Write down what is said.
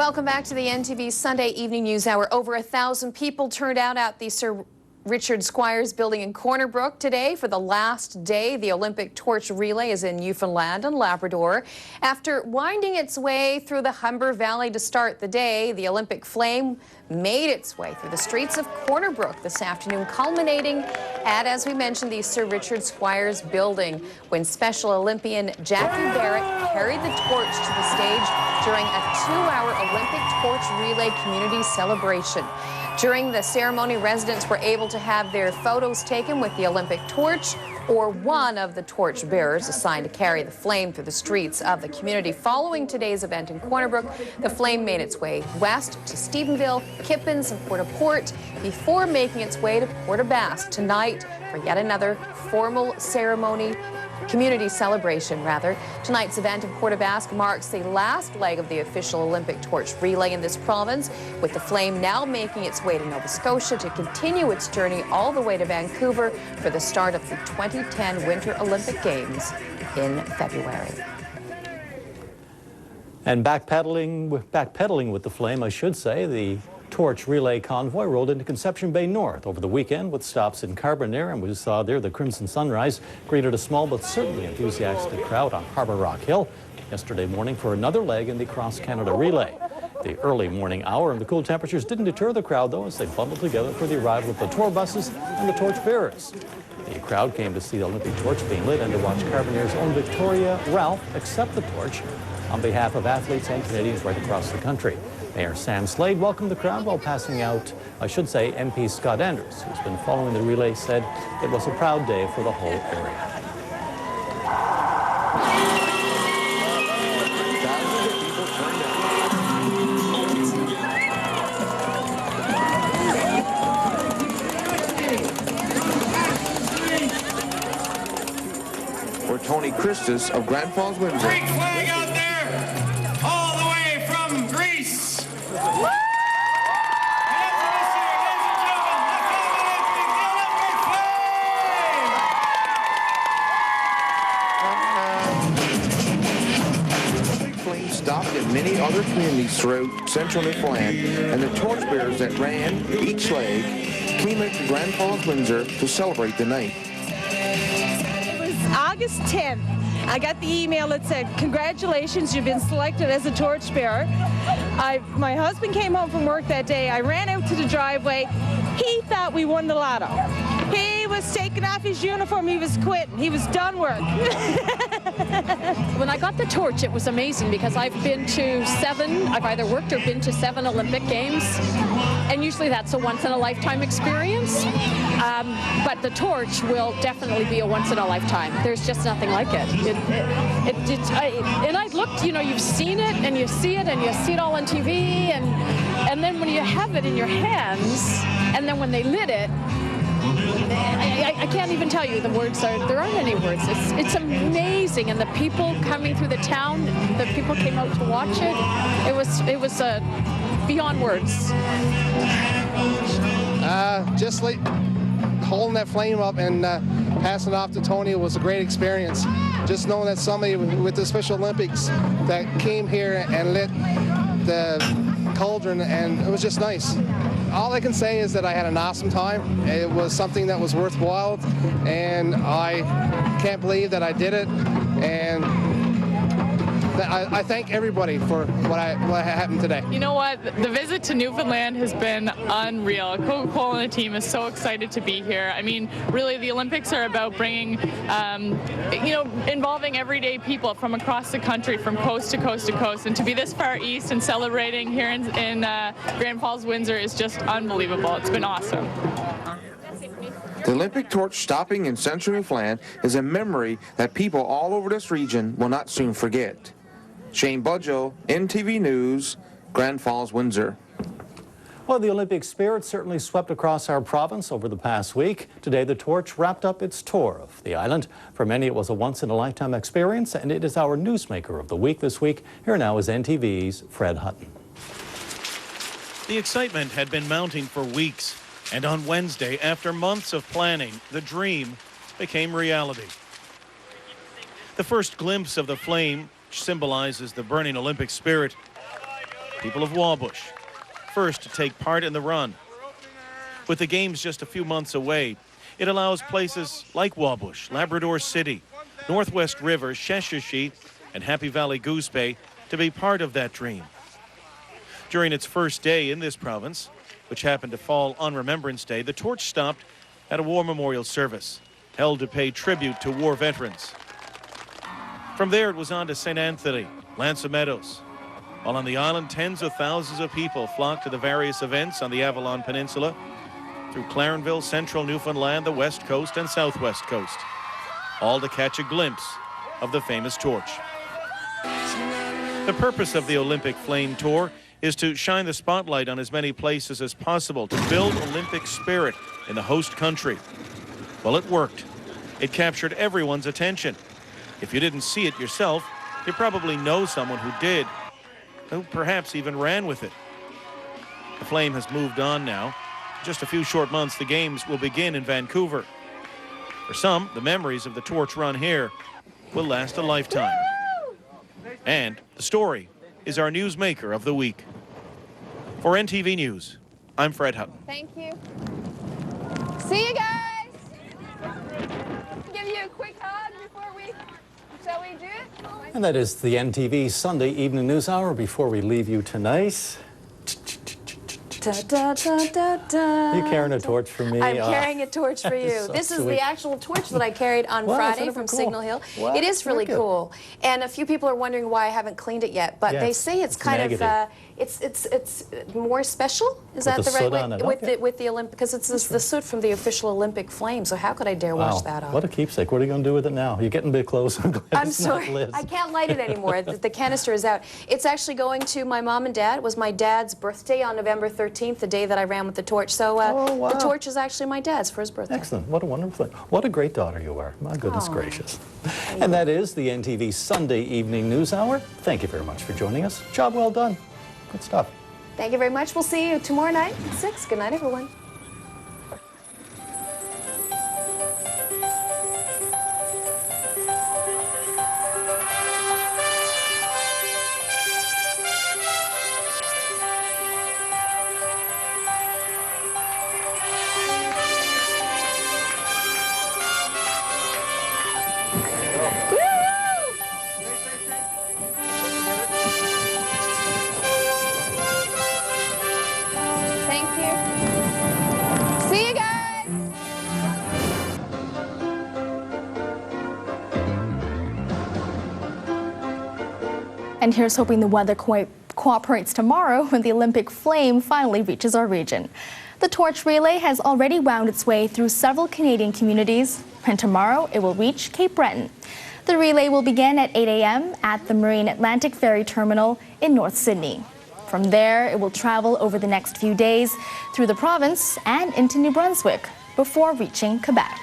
Welcome back to the NTV Sunday Evening News Hour. Over 1,000 people turned out at the Sir Richard Squires building in Corner Brook today for the last day. The Olympic torch relay is in Newfoundland and Labrador. After winding its way through the Humber Valley to start the day, the Olympic flame made its way through the streets of Corner Brook this afternoon, culminating at, as we mentioned, the Sir Richard Squires building, when Special Olympian Jackie Barrett carried the torch to the stage during a 2-hour Olympic torch relay community celebration. During the ceremony, residents were able to have their photos taken with the Olympic torch or one of the torch bearers assigned to carry the flame through the streets of the community. Following today's event in Corner Brook, the flame made its way west to Stephenville, Kippens, and Port-au-Port before making its way to Port-aux-Basques tonight for yet another formal ceremony. Community celebration, rather. Tonight's event in Port-aux-Basques marks the last leg of the official Olympic torch relay in this province, with the flame now making its way to Nova Scotia to continue its journey all the way to Vancouver for the start of the 2010 Winter Olympic Games in February. And backpedaling with the flame, I should say, the torch relay convoy rolled into Conception Bay North over the weekend with stops in Carbonear, and we saw there the Crimson Sunrise greeted a small but certainly enthusiastic crowd on Harbour Rock Hill yesterday morning for another leg in the Cross Canada relay. The early morning hour and the cool temperatures didn't deter the crowd, though, as they bundled together for the arrival of the tour buses and the torch bearers. The crowd came to see the Olympic torch being lit and to watch Carbonear's own Victoria Ralph accept the torch on behalf of athletes and Canadians right across the country. Mayor Sam Slade welcomed the crowd while passing out, I should say, MP Scott Anders, who's been following the relay, said it was a proud day for the whole area. For Tony Christus of Grand Falls-Windsor. Great flag out there, all the way from Greece. Stopped in many other communities throughout central Newfoundland, and the torchbearers that ran each leg came out to Grand Falls-Windsor to celebrate the night. It was August 10th. I got the email that said, "Congratulations, you've been selected as a torchbearer." My husband came home from work that day. I ran out to the driveway. He thought we won the lotto. He was taking off his uniform. He was quitting. He was done work. When I got the torch, it was amazing because I've been to 7, I've either worked or been to 7 Olympic Games, and usually that's a once-in-a-lifetime experience. But the torch will definitely be a once-in-a-lifetime. There's just nothing like it. And I looked, you know, you've seen it, and you see it, and you see it all on TV, and then when you have it in your hands, and then when they lit it, I can't even tell you the words. There aren't any words. It's amazing, and the people coming through the town, the people came out to watch it. It was beyond words. Just like holding that flame up and passing it off to Tony was a great experience. Just knowing that somebody with the Special Olympics that came here and lit the cauldron, and it was just nice. All I can say is that I had an awesome time. It was something that was worthwhile, and I can't believe that I did it. And I thank everybody for what happened today. You know what? The visit to Newfoundland has been unreal. Coca-Cola and the team is so excited to be here. I mean, really, the Olympics are about bringing, involving everyday people from across the country, from coast to coast to coast, and to be this far east and celebrating here in Grand Falls-Windsor is just unbelievable. It's been awesome. The Olympic torch stopping in central Newfoundland is a memory that people all over this region will not soon forget. Shane Budgell, NTV News, Grand Falls-Windsor. Well, the Olympic spirit certainly swept across our province over the past week. Today, the torch wrapped up its tour of the island. For many, it was a once-in-a-lifetime experience, and it is our newsmaker of the week this week. Here now is NTV's Fred Hutton. The excitement had been mounting for weeks, and on Wednesday, after months of planning, the dream became reality. The first glimpse of the flame, which symbolizes the burning Olympic spirit, people of Wabush, first to take part in the run. With the Games just a few months away, it allows places like Wabush, Labrador City, Northwest River, Sheshatshiu, and Happy Valley Goose Bay to be part of that dream. During its first day in this province, which happened to fall on Remembrance Day, the torch stopped at a war memorial service held to pay tribute to war veterans. From there, it was on to St. Anthony, Lanza Meadows. While on the island, tens of thousands of people flocked to the various events on the Avalon Peninsula, through Clarenville, central Newfoundland, the west coast, and southwest coast, all to catch a glimpse of the famous torch. The purpose of the Olympic Flame Tour is to shine the spotlight on as many places as possible to build Olympic spirit in the host country. Well, it worked. It captured everyone's attention. If you didn't see it yourself, you probably know someone who did, who perhaps even ran with it. The flame has moved on now. In just a few short months, the Games will begin in Vancouver. For some, the memories of the torch run here will last a lifetime. And the story is our newsmaker of the week. For NTV News, I'm Fred Hutton. Thank you. See you guys. Give you a quick hug before we, shall we do it? And that is the NTV Sunday Evening News Hour. Before we leave you tonight, Da, da, da, da, da. you carrying a torch for me? I'm carrying a torch for you. So This is sweet. the actual torch that I carried on Wow, Friday isn't from it cool? Signal Hill. Wow, it is really wicked. cool. And a few people are wondering why I haven't cleaned it yet. But Yeah, they say it's kind negative. of, it's more special. Is that With the the right soot way? on it, With okay. the Olympic, because it's the soot from the official Olympic flame. So how could I dare wash that off? What a keepsake. What are you going to do with it now? You're getting a bit close. I'm glad I'm it's sorry, not Liz. I can't light it anymore. The canister is out. It's actually going to my mom and dad. It was my dad's birthday on November 13th, the day that I ran with the torch. So Oh, wow. the torch is actually my dad's for his birthday. Excellent. What a wonderful thing. What a great daughter you are. My goodness Aw. gracious. And that is the NTV Sunday Evening News Hour. Thank you very much for joining us. Job well done. Good stuff. Thank you very much. We'll see you tomorrow night at 6. Good night, everyone. Thank you. See you guys. And here's hoping the weather cooperates tomorrow when the Olympic flame finally reaches our region. The torch relay has already wound its way through several Canadian communities, and tomorrow it will reach Cape Breton. The relay will begin at 8 a.m. at the Marine Atlantic Ferry Terminal in North Sydney. From there, it will travel over the next few days through the province and into New Brunswick before reaching Quebec.